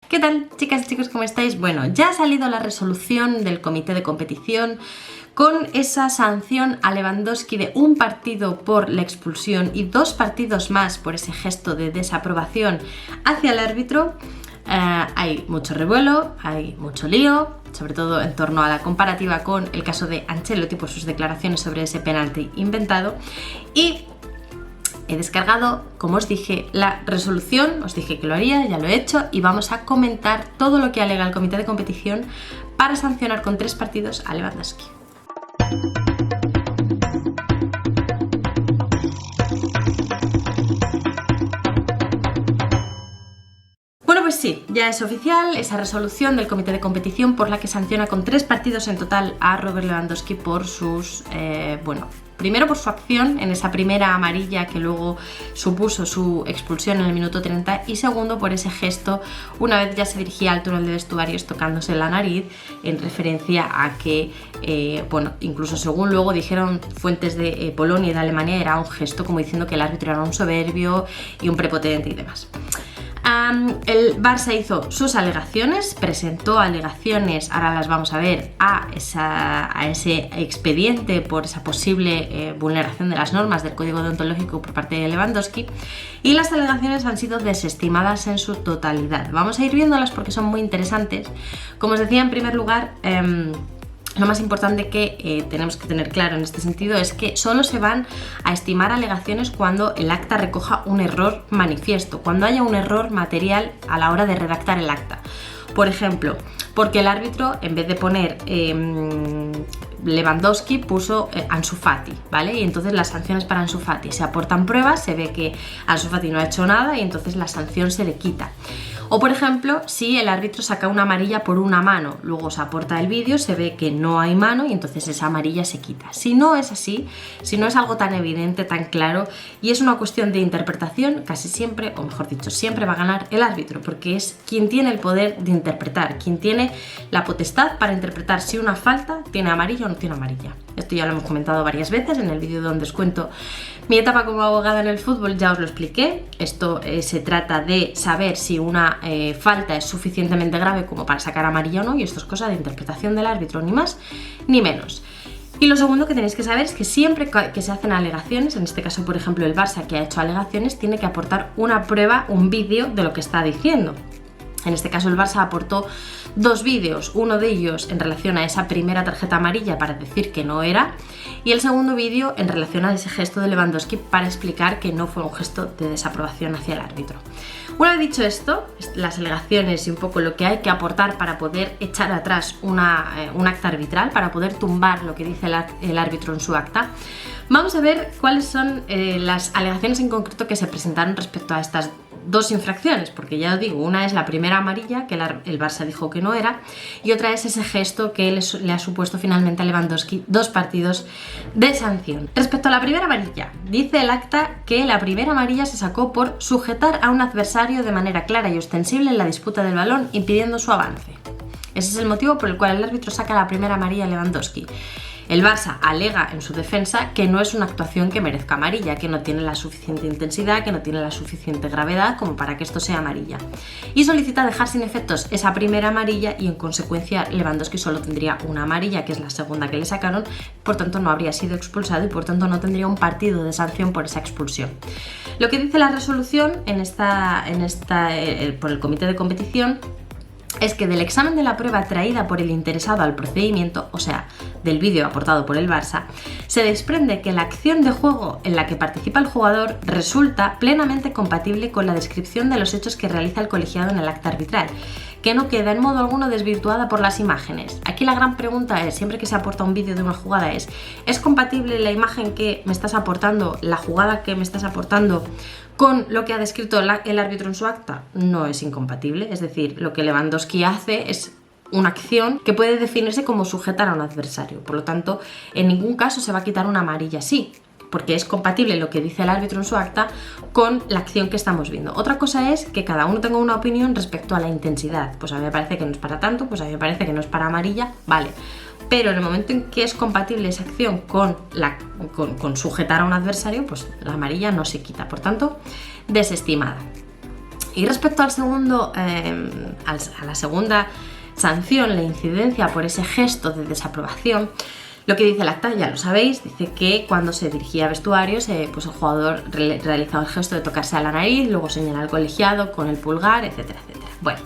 ¿Qué tal, chicas y chicos? ¿Cómo estáis? Bueno, ya ha salido la resolución del comité de competición con esa sanción a Lewandowski de un partido por la expulsión y 2 partidos más por ese gesto de desaprobación hacia el árbitro. Hay mucho revuelo, hay mucho lío, sobre todo en torno a la comparativa con el caso de Ancelotti por sus declaraciones sobre ese penalti inventado. Y he descargado, como os dije, la resolución, os dije que lo haría, ya lo he hecho, y vamos a comentar todo lo que alega el comité de competición para sancionar con 3 partidos a Lewandowski. Bueno, pues sí, ya es oficial esa resolución del comité de competición por la que sanciona con 3 partidos en total a Robert Lewandowski por sus, primero por su acción en esa primera amarilla que luego supuso su expulsión en el minuto 30 y segundo por ese gesto una vez ya se dirigía al túnel de vestuarios tocándose la nariz en referencia a que, incluso según luego dijeron fuentes de Polonia y de Alemania, era un gesto como diciendo que el árbitro era un soberbio y un prepotente y demás. El Barça hizo sus alegaciones, presentó alegaciones, ahora las vamos a ver, a ese expediente por esa posible vulneración de las normas del código deontológico por parte de Lewandowski, y las alegaciones han sido desestimadas en su totalidad. Vamos a ir viéndolas porque son muy interesantes. Como os decía, en primer lugar, lo más importante que tenemos que tener claro en este sentido es que solo se van a estimar alegaciones cuando el acta recoja un error manifiesto, cuando haya un error material a la hora de redactar el acta. Por ejemplo, porque el árbitro, en vez de poner Lewandowski, puso Ansu Fati, ¿vale? Y entonces las sanciones para Ansu Fati, se aportan pruebas, se ve que Ansu Fati no ha hecho nada y entonces la sanción se le quita. O por ejemplo, si el árbitro saca una amarilla por una mano, luego se aporta el vídeo, se ve que no hay mano y entonces esa amarilla se quita. Si no es así, si no es algo tan evidente, tan claro y es una cuestión de interpretación, casi siempre, o mejor dicho, siempre va a ganar el árbitro, porque es quien tiene el poder de interpretar, quien tiene la potestad para interpretar si una falta tiene amarilla o no tiene amarilla. Esto ya lo hemos comentado varias veces en el vídeo donde os cuento mi etapa como abogada en el fútbol, ya os lo expliqué. Esto se trata de saber si una falta es suficientemente grave como para sacar amarilla o no, y esto es cosa de interpretación del árbitro, ni más ni menos. Y lo segundo que tenéis que saber es que siempre que se hacen alegaciones, en este caso por ejemplo el Barça que ha hecho alegaciones, tiene que aportar una prueba, un vídeo de lo que está diciendo. En este caso el Barça aportó 2 vídeos, uno de ellos en relación a esa primera tarjeta amarilla para decir que no era, y el segundo vídeo en relación a ese gesto de Lewandowski para explicar que no fue un gesto de desaprobación hacia el árbitro. Una vez dicho esto, las alegaciones y un poco lo que hay que aportar para poder echar atrás un acta arbitral, para poder tumbar lo que dice el árbitro en su acta, vamos a ver cuáles son las alegaciones en concreto que se presentaron respecto a estas 2 infracciones, porque ya os digo, una es la primera amarilla, que el Barça dijo que no era, y otra es ese gesto que le ha supuesto finalmente a Lewandowski 2 partidos de sanción. Respecto a la primera amarilla, dice el acta que la primera amarilla se sacó por sujetar a un adversario de manera clara y ostensible en la disputa del balón, impidiendo su avance. Ese es el motivo por el cual el árbitro saca la primera amarilla a Lewandowski. El Barça alega en su defensa que no es una actuación que merezca amarilla, que no tiene la suficiente intensidad, que no tiene la suficiente gravedad como para que esto sea amarilla. Y solicita dejar sin efectos esa primera amarilla y en consecuencia Lewandowski solo tendría una amarilla, que es la segunda que le sacaron, por tanto no habría sido expulsado y por tanto no tendría un partido de sanción por esa expulsión. Lo que dice la resolución por el comité de competición es que del examen de la prueba traída por el interesado al procedimiento, o sea, del vídeo aportado por el Barça, se desprende que la acción de juego en la que participa el jugador resulta plenamente compatible con la descripción de los hechos que realiza el colegiado en el acta arbitral, que no queda en modo alguno desvirtuada por las imágenes. Aquí la gran pregunta es, siempre que se aporta un vídeo de una jugada, ¿es compatible la imagen que me estás aportando, la jugada que me estás aportando, con lo que ha descrito el árbitro en su acta? No es incompatible, es decir, lo que Lewandowski hace es una acción que puede definirse como sujetar a un adversario, por lo tanto, en ningún caso se va a quitar una amarilla así, porque es compatible lo que dice el árbitro en su acta con la acción que estamos viendo. Otra cosa es que cada uno tenga una opinión respecto a la intensidad. Pues a mí me parece que no es para tanto, pues a mí me parece que no es para amarilla, vale. Pero en el momento en que es compatible esa acción con sujetar a un adversario, pues la amarilla no se quita, por tanto, desestimada. Y respecto al segundo, a la segunda sanción, la incidencia por ese gesto de desaprobación, lo que dice el acta, ya lo sabéis, dice que cuando se dirigía a vestuarios, pues el jugador realizaba el gesto de tocarse a la nariz, luego señalar al colegiado con el pulgar, etcétera, etcétera. Bueno,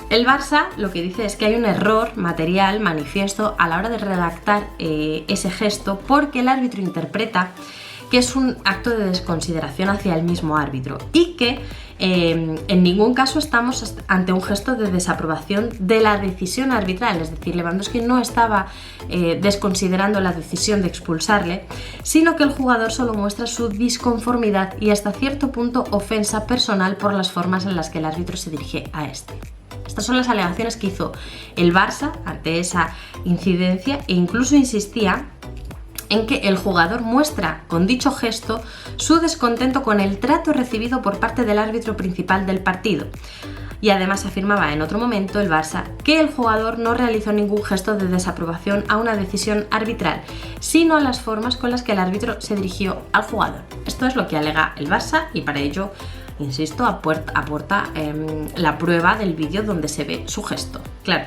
el Barça lo que dice es que hay un error material manifiesto a la hora de redactar ese gesto, porque el árbitro interpreta que es un acto de desconsideración hacia el mismo árbitro y que en ningún caso estamos ante un gesto de desaprobación de la decisión arbitral, es decir, Lewandowski no estaba desconsiderando la decisión de expulsarle, sino que el jugador solo muestra su disconformidad y hasta cierto punto ofensa personal por las formas en las que el árbitro se dirige a este. Estas son las alegaciones que hizo el Barça ante esa incidencia e incluso insistía en que el jugador muestra con dicho gesto su descontento con el trato recibido por parte del árbitro principal del partido. Y además afirmaba en otro momento el Barça que el jugador no realizó ningún gesto de desaprobación a una decisión arbitral, sino a las formas con las que el árbitro se dirigió al jugador. Esto es lo que alega el Barça y para ello, insisto, aporta la prueba del vídeo donde se ve su gesto. Claro.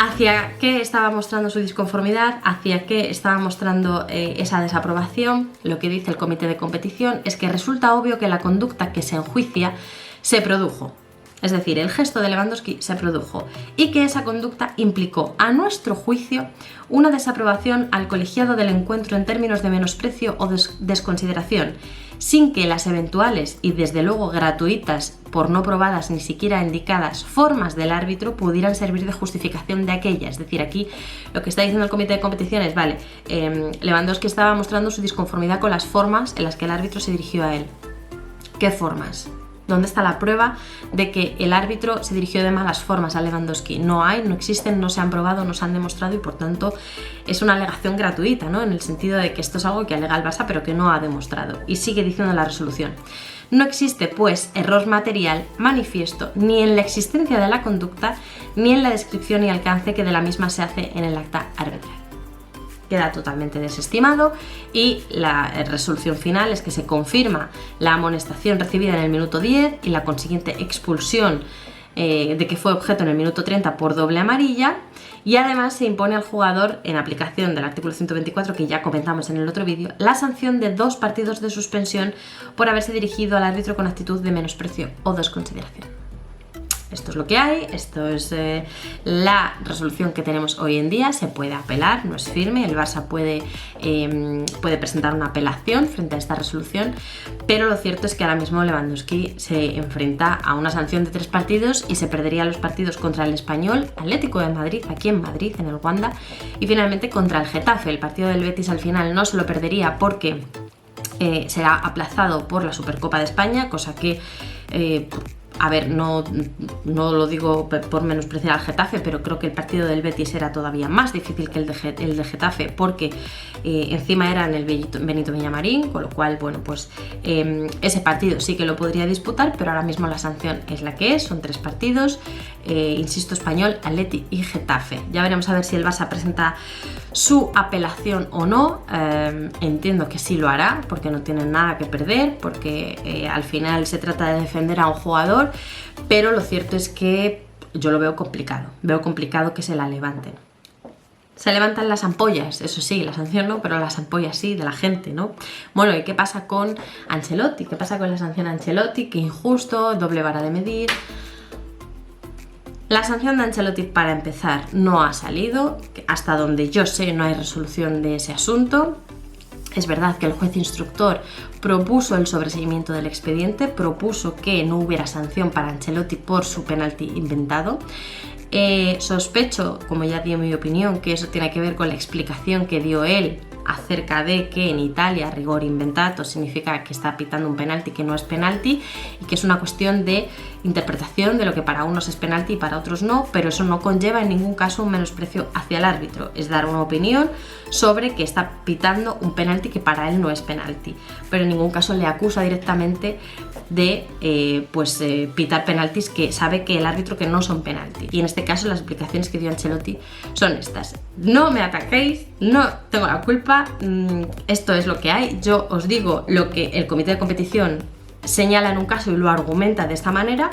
¿Hacia qué estaba mostrando su disconformidad? ¿Hacia qué estaba mostrando esa desaprobación? Lo que dice el comité de competición es que resulta obvio que la conducta que se enjuicia se produjo. Es decir, el gesto de Lewandowski se produjo y que esa conducta implicó, a nuestro juicio, una desaprobación al colegiado del encuentro en términos de menosprecio o desconsideración, sin que las eventuales y desde luego gratuitas, por no probadas ni siquiera indicadas, formas del árbitro pudieran servir de justificación de aquella. Es decir, aquí lo que está diciendo el comité de competición es, vale, Lewandowski estaba mostrando su disconformidad con las formas en las que el árbitro se dirigió a él. ¿Qué formas? ¿Dónde está la prueba de que el árbitro se dirigió de malas formas a Lewandowski? No hay, no existen, no se han probado, no se han demostrado y por tanto es una alegación gratuita, ¿no? En el sentido de que esto es algo que alega el Barça pero que no ha demostrado. Y sigue diciendo la resolución. No existe, pues, error material manifiesto ni en la existencia de la conducta ni en la descripción y alcance que de la misma se hace en el acta arbitral. Queda totalmente desestimado y la resolución final es que se confirma la amonestación recibida en el minuto 10 y la consiguiente expulsión de que fue objeto en el minuto 30 por doble amarilla y además se impone al jugador, en aplicación del artículo 124 que ya comentamos en el otro vídeo, la sanción de 2 partidos de suspensión por haberse dirigido al árbitro con actitud de menosprecio o desconsideración. Esto es lo que hay, esto es la resolución que tenemos hoy en día, se puede apelar, no es firme, el Barça puede presentar una apelación frente a esta resolución, pero lo cierto es que ahora mismo Lewandowski se enfrenta a una sanción de 3 partidos y se perdería los partidos contra el Español, Atlético de Madrid, aquí en Madrid, en el Wanda, y finalmente contra el Getafe. El partido del Betis al final no se lo perdería porque será aplazado por la Supercopa de España, cosa que... A ver, no lo digo por menospreciar al Getafe, pero creo que el partido del Betis era todavía más difícil que el de Getafe porque encima era en el Benito Villamarín, con lo cual, bueno, pues ese partido sí que lo podría disputar, pero ahora mismo la sanción es la que es, son 3 partidos, insisto, Español, Atleti y Getafe. Ya veremos a ver si el Barça presenta su apelación o no, entiendo que sí lo hará, porque no tienen nada que perder, porque al final se trata de defender a un jugador, pero lo cierto es que yo lo veo complicado que se la levanten. Se levantan las ampollas, eso sí, la sanción no, pero las ampollas sí, de la gente, ¿no? Bueno, ¿y qué pasa con Ancelotti? ¿Qué pasa con la sanción a Ancelotti? Qué injusto, doble vara de medir. La sanción de Ancelotti, para empezar, no ha salido, hasta donde yo sé no hay resolución de ese asunto. Es verdad que el juez instructor propuso el sobreseimiento del expediente, propuso que no hubiera sanción para Ancelotti por su penalti inventado. Sospecho, como ya di en mi opinión, que eso tiene que ver con la explicación que dio él acerca de que en Italia rigor inventato significa que está pitando un penalti que no es penalti y que es una cuestión de interpretación de lo que para unos es penalti y para otros no, pero eso no conlleva en ningún caso un menosprecio hacia el árbitro, es dar una opinión sobre que está pitando un penalti que para él no es penalti, pero en ningún caso le acusa directamente de pitar penaltis que sabe que el árbitro que no son penalti. Y en este caso las explicaciones que dio Ancelotti son estas: no me ataquéis, no tengo la culpa, esto es lo que hay, yo os digo lo que el comité de competición señala en un caso y lo argumenta de esta manera,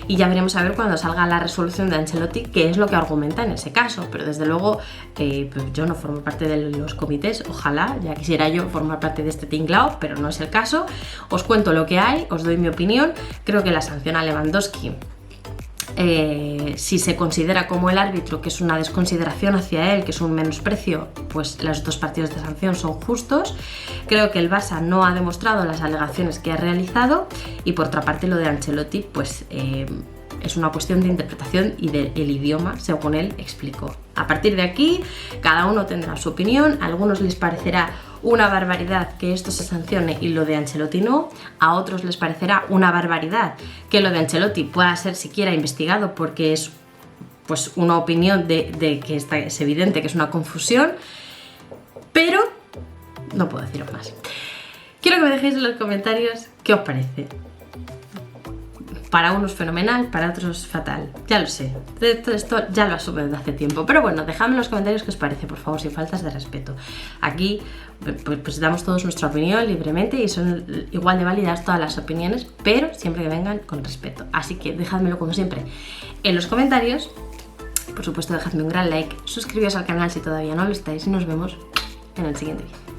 y ya veremos a ver cuando salga la resolución de Ancelotti qué es lo que argumenta en ese caso. Pero desde luego pues yo no formo parte de los comités, ojalá, ya quisiera yo formar parte de este tinglao, pero no es el caso. Os cuento lo que hay, os doy mi opinión. Creo que la sanción a Lewandowski, si se considera como el árbitro que es una desconsideración hacia él, que es un menosprecio, pues los 2 partidos de sanción son justos. Creo que el Barça no ha demostrado las alegaciones que ha realizado, y por otra parte lo de Ancelotti pues es una cuestión de interpretación y del idioma, según él explicó. A partir de aquí, cada uno tendrá su opinión. A algunos les parecerá una barbaridad que esto se sancione y lo de Ancelotti no. A otros les parecerá una barbaridad que lo de Ancelotti pueda ser siquiera investigado, porque es pues una opinión de que es evidente que es una confusión. Pero no puedo deciros más. Quiero que me dejéis en los comentarios qué os parece. Para unos fenomenal, para otros fatal. Ya lo sé, esto ya lo asumo desde hace tiempo. Pero bueno, dejadme en los comentarios qué os parece, por favor, sin faltas de respeto. Aquí pues damos todos nuestra opinión libremente y son igual de válidas todas las opiniones, pero siempre que vengan con respeto. Así que dejádmelo como siempre en los comentarios. Por supuesto, dejadme un gran like, suscribíos al canal si todavía no lo estáis y nos vemos en el siguiente vídeo.